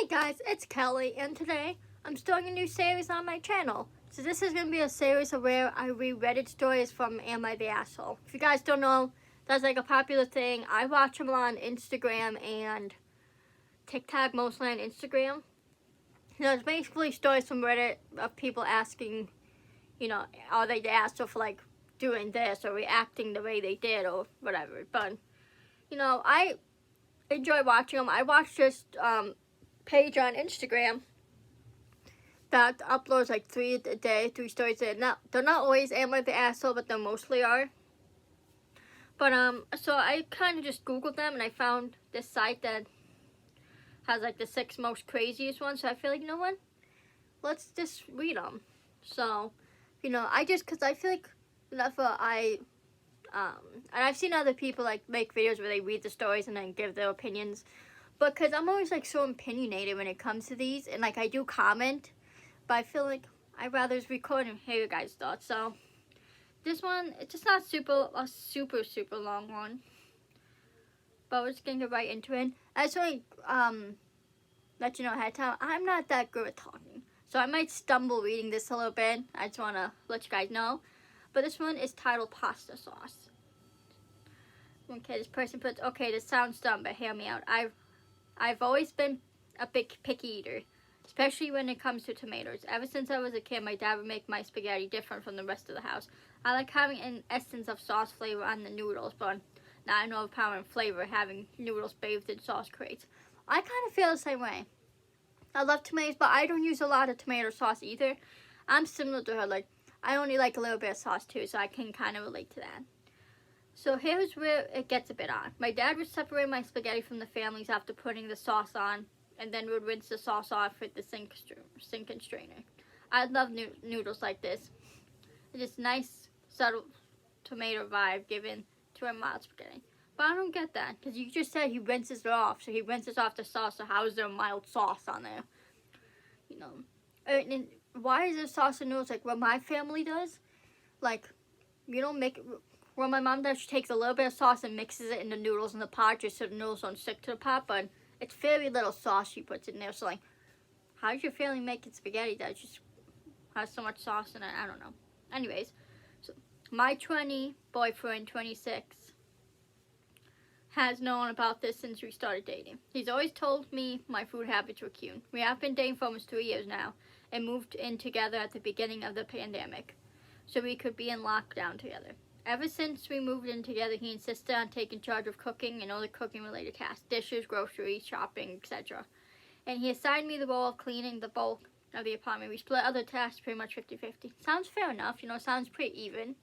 Hey guys, it's Kelly, and today I'm starting a new series on my channel. So this is going to be a series of where I read Reddit stories from Am I the Asshole? If you guys don't know, that's like a popular thing. I watch them on Instagram and TikTok, mostly on Instagram. It's basically stories from Reddit of people asking, are they the asshole for like doing this or reacting the way they did or whatever. But, I enjoy watching them. I watched this page on Instagram that uploads like 3 a day, 3 stories a day. They're not always Am I the Asshole, but they mostly are. But so I kind of just Googled them and I found this site that has like the 6 most craziest ones. So I feel like, you know what? Let's just read them. So, because I feel like and I've seen other people like make videos where they read the stories and then give their opinions. But because I'm always like so opinionated when it comes to these, and like I do comment, but I feel like I'd rather just record and hear your guys' thoughts. So this one, it's just not a super long one, but we're just gonna get right into it. I just want to let you know ahead of time, I'm not that good at talking, so I might stumble reading this a little bit. I just want to let you guys know. But this one is titled Pasta Sauce. Okay, this person puts, okay, this sounds dumb, but hear me out. I've always been a big picky eater, especially when it comes to tomatoes. Ever since I was a kid, my dad would make my spaghetti different from the rest of the house. I like having an essence of sauce flavor on the noodles, but now I know the power and flavor having noodles bathed in sauce creates. I kind of feel the same way. I love tomatoes, but I don't use a lot of tomato sauce either. I'm similar to her, like, I only like a little bit of sauce too, so I can kind of relate to that. So here's where it gets a bit odd. My dad would separate my spaghetti from the families after putting the sauce on, and then would rinse the sauce off with the sink and strainer. I love noodles like this. It's this nice, subtle tomato vibe given to a mild spaghetti. But I don't get that, because you just said he rinses it off, so he rinses off the sauce, so how is there a mild sauce on there? And why is there sauce in noodles like what my family does? Like, you don't make it. What my mom does, she takes a little bit of sauce and mixes it in the noodles in the pot just so the noodles don't stick to the pot, but it's very little sauce she puts in there. So, like, how's your family making spaghetti that just has so much sauce in it? I don't know. Anyways, so my boyfriend, 26, has known about this since we started dating. He's always told me my food habits were cute. We have been dating for almost 3 years now and moved in together at the beginning of the pandemic so we could be in lockdown together. Ever since we moved in together, he insisted on taking charge of cooking and all the cooking-related tasks, dishes, groceries, shopping, etc. And he assigned me the role of cleaning the bulk of the apartment. We split other tasks pretty much 50-50. Sounds fair enough, sounds pretty even,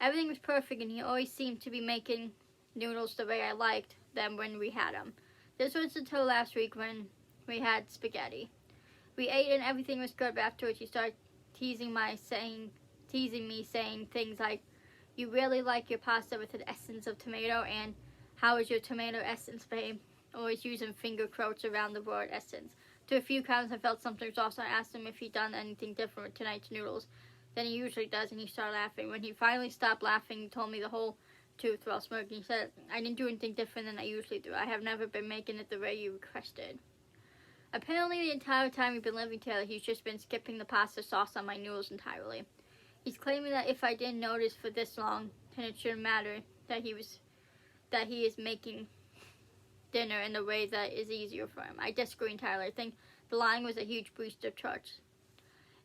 Everything was perfect, and he always seemed to be making noodles the way I liked them when we had them. This was until last week when we had spaghetti. We ate and everything was good, but afterwards he started teasing me, saying things like, "You really like your pasta with an essence of tomato," and "How is your tomato essence, babe?" Always using finger quotes around the word essence. To a few times I felt something was off, so I asked him if he'd done anything different with tonight's noodles than he usually does, and he started laughing. When he finally stopped laughing, he told me the whole truth while smirking. He said, "I didn't do anything different than I usually do. I have never been making it the way you requested." Apparently the entire time we've been living together, he's just been skipping the pasta sauce on my noodles entirely. He's claiming that if I didn't notice for this long, then it shouldn't matter that he is making dinner in a way that is easier for him. I disagree entirely. I think the lying was a huge boost of trust,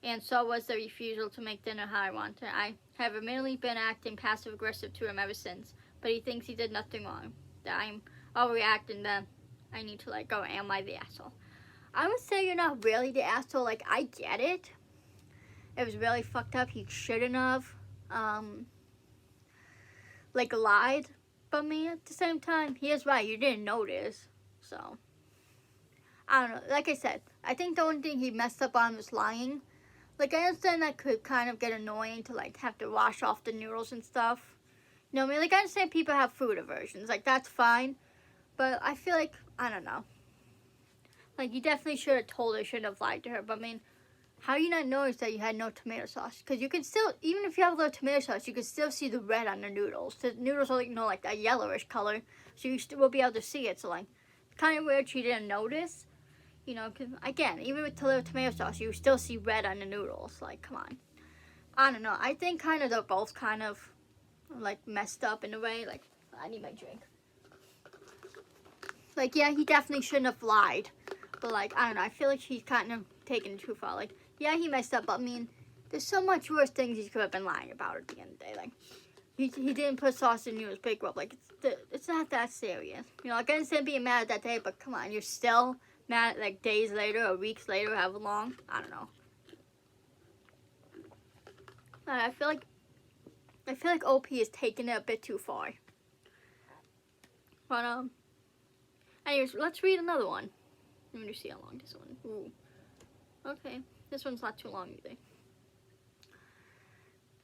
and so was the refusal to make dinner how I wanted. I have admittedly been acting passive-aggressive to him ever since, but he thinks he did nothing wrong, that I'm overreacting, that I need to let go. Am I the asshole? I would say you're not really the asshole. Like, I get it. It was really fucked up. He shouldn't have, lied. But me, at the same time, he is right. You didn't notice. So, I don't know. Like I said, I think the only thing he messed up on was lying. Like, I understand that could kind of get annoying to, like, have to wash off the noodles and stuff. I understand people have food aversions. Like, that's fine. But I feel like, I don't know. Like, you definitely should have told her, shouldn't have lied to her. But, how do you not notice that you had no tomato sauce? Because you can still, even if you have a little tomato sauce, you can still see the red on the noodles. The noodles are, like that yellowish color. So you still will be able to see it. So, like, kind of weird she didn't notice. You know, 'cause again, even with tomato sauce, you still see red on the noodles. Like, come on. I don't know. I think kind of they're both kind of, like, messed up in a way. Like, I need my drink. Like, yeah, he definitely shouldn't have lied. But, like, I don't know. I feel like he's kind of taken it too far. Like, yeah, he messed up. But, I mean, there's so much worse things he could have been lying about at the end of the day. Like, he didn't put sauce in his big rub. Like, it's not that serious. You know, like, I understand being mad that day. But, come on. You're still mad, like, days later or weeks later, however long. I don't know. I feel like OP is taking it a bit too far. But, anyways, let's read another one. Let me see how long this one. Ooh. Okay, this one's not too long either.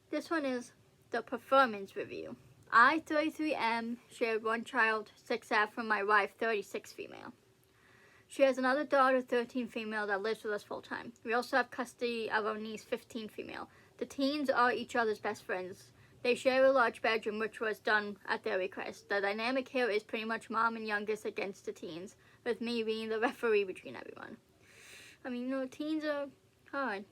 This one is the performance review. I, 33M, shared 1 child, 6F from my wife, 36 female. She has another daughter, 13 female, that lives with us full time. We also have custody of our niece, 15 female. The teens are each other's best friends. They share a large bedroom, which was done at their request. The dynamic here is pretty much mom and youngest against the teens, with me being the referee between everyone. I mean, you know, teens are hard.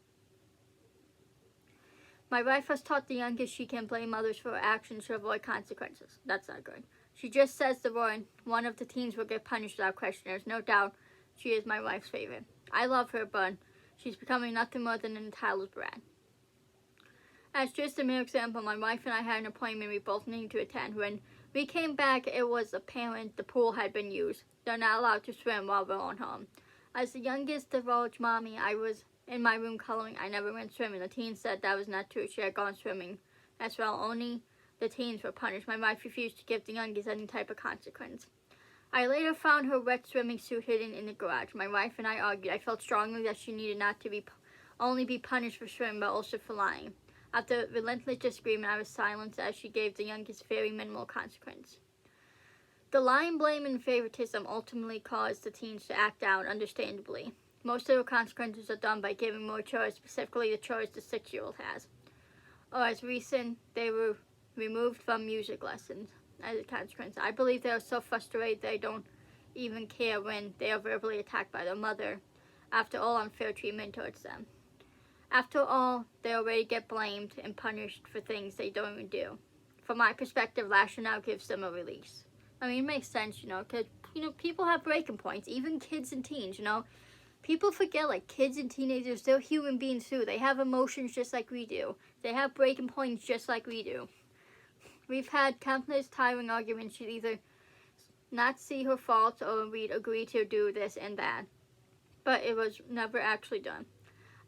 My wife has taught the youngest she can blame others for her actions to avoid consequences. That's not good. She just says the word, one of the teens will get punished without question. There's no doubt she is my wife's favorite. I love her, but she's becoming nothing more than an entitled brat. As just a mere example, my wife and I had an appointment we both needed to attend. When we came back, it was apparent the pool had been used. They're not allowed to swim while we're on home. As the youngest divulged mommy, I was in my room coloring. I never went swimming. The teens said that was not true. She had gone swimming as well. Only the teens were punished. My wife refused to give the youngest any type of consequence. I later found her wet swimming suit hidden in the garage. My wife and I argued. I felt strongly that she needed not to only be punished for swimming, but also for lying. After relentless disagreement, I was silenced as she gave the youngest very minimal consequence. The lying, blame, and favoritism ultimately caused the teens to act out, understandably. Most of the consequences are done by giving more chores, specifically the chores the 6-year-old has. Or as recent, they were removed from music lessons as a consequence. I believe they are so frustrated they don't even care when they are verbally attacked by their mother after all unfair treatment towards them. After all, they already get blamed and punished for things they don't even do. From my perspective, lashing out gives them a release. I mean, it makes sense, you know, because, you know, people have breaking points, even kids and teens, you know. People forget, like, kids and teenagers, they're human beings too. They have emotions just like we do. They have breaking points just like we do. We've had countless tiring arguments. She'd either not see her faults or we'd agree to do this and that. But it was never actually done.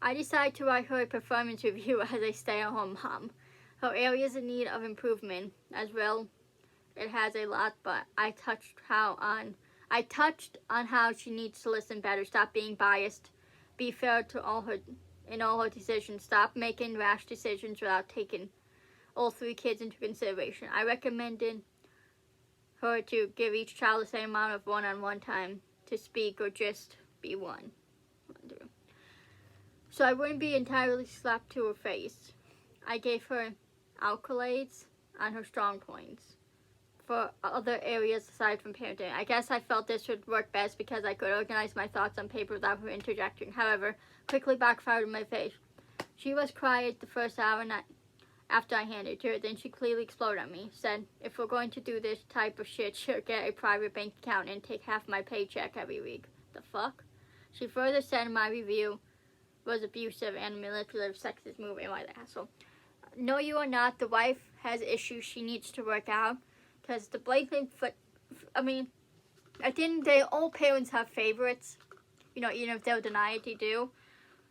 I decided to write her a performance review as a stay-at-home mom. Her areas in need of improvement as well. It has a lot, but I touched on how she needs to listen better, stop being biased, be fair to all her decisions, stop making rash decisions without taking all 3 kids into consideration. I recommended her to give each child the same amount of one-on-one time to speak or just be one. So I wouldn't be entirely slapped to her face. I gave her accolades on her strong points for other areas aside from parenting. I guess I felt this would work best because I could organize my thoughts on paper without her interjecting. However, quickly backfired in my face. She was quiet the first hour after I handed it to her. Then she clearly exploded at me. Said, if we're going to do this type of shit, she'll get a private bank account and take half my paycheck every week. The fuck? She further said in my review was abusive and manipulative, sexist move. Am I the asshole? No, you are not. The wife has issues she needs to work out. Because the blatant, I mean, at the end of the day, all parents have favorites. You know, even if they'll deny it, they do.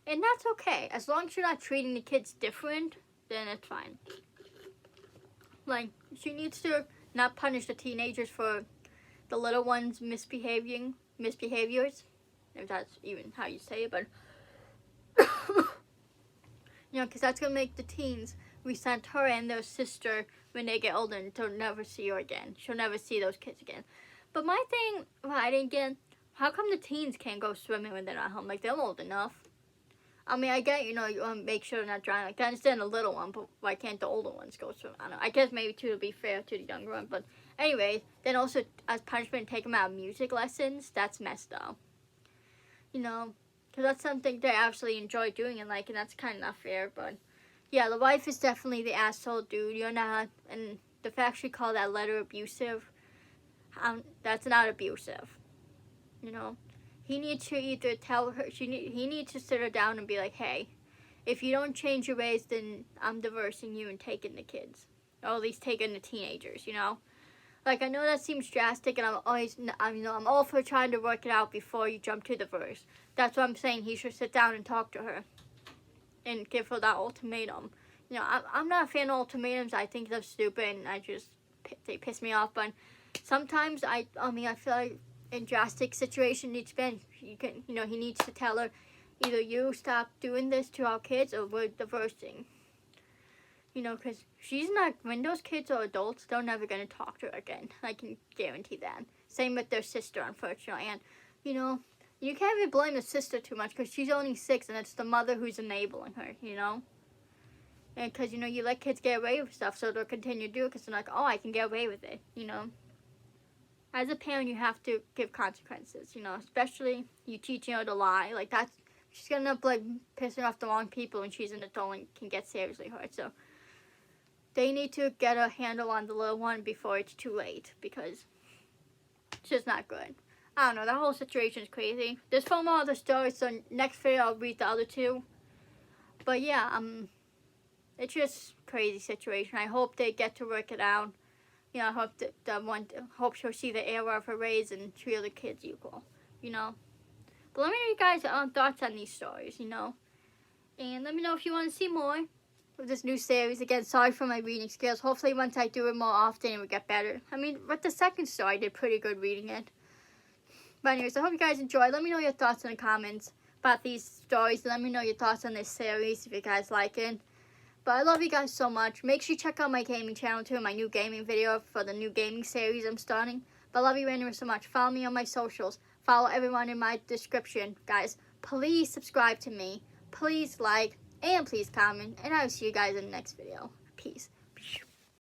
And that's okay. As long as you're not treating the kids different, then it's fine. Like, she needs to not punish the teenagers for the little ones misbehaviors. If that's even how you say it, but... you know, because that's going to make the teens resent her and their sister when they get older and they'll never see her again. She'll never see those kids again. But my thing, I didn't get, how come the teens can't go swimming when they're not home? Like, they're old enough. I mean, I get, you know, you want to make sure they're not drowning. Like, I understand the little one, but why can't the older ones go swim? I don't know. I guess maybe, too, to be fair to the younger one. But anyway, then also, as punishment, take them out of music lessons. That's messed up. You know, because that's something they actually enjoy doing and like, and that's kind of not fair. But, yeah, the wife is definitely the asshole, dude. You're not, and the fact she called that letter abusive, that's not abusive. You know? He needs to either tell her, he needs to sit her down and be like, hey, if you don't change your ways, then I'm divorcing you and taking the kids. Or at least taking the teenagers, you know? Like, I know that seems drastic, and I'm all for trying to work it out before you jump to divorce. That's what I'm saying. He should sit down and talk to her and give her that ultimatum. You know, I'm not a fan of ultimatums. I think they're stupid, and they piss me off. But sometimes, I feel like in drastic situation, he needs to tell her, either you stop doing this to our kids or we're divorcing. You know, because when those kids are adults, they're never going to talk to her again. I can guarantee that. Same with their sister, unfortunately. And, you know, you can't even blame the sister too much because she's only 6 and it's the mother who's enabling her, you know? And because, you know, you let kids get away with stuff, so they'll continue to do it because they're like, oh, I can get away with it, you know? As a parent, you have to give consequences, you know, especially you teaching her to lie. Like, she's going to end up, like, pissing off the wrong people when she's an adult and can get seriously hurt. So, they need to get a handle on the little one before it's too late because it's just not good. I don't know, that whole situation is crazy. There's 4 more other stories, so next video I'll read the other 2. But, yeah, it's just a crazy situation. I hope they get to work it out. You know, I hope she'll see the error of her ways and treat the kids equal, you know. But let me know you guys' thoughts on these stories, you know. And let me know if you want to see more of this new series. Again, sorry for my reading skills. Hopefully once I do it more often, it will get better. I mean, with the second story, I did pretty good reading it. But anyways, I hope you guys enjoyed. Let me know your thoughts in the comments about these stories. Let me know your thoughts on this series if you guys like it. But I love you guys so much. Make sure you check out my gaming channel too, my new gaming video for the new gaming series I'm starting. But I love you anyway so much. Follow me on my socials. Follow everyone in my description. Guys, please subscribe to me. Please like and please comment. And I will see you guys in the next video. Peace.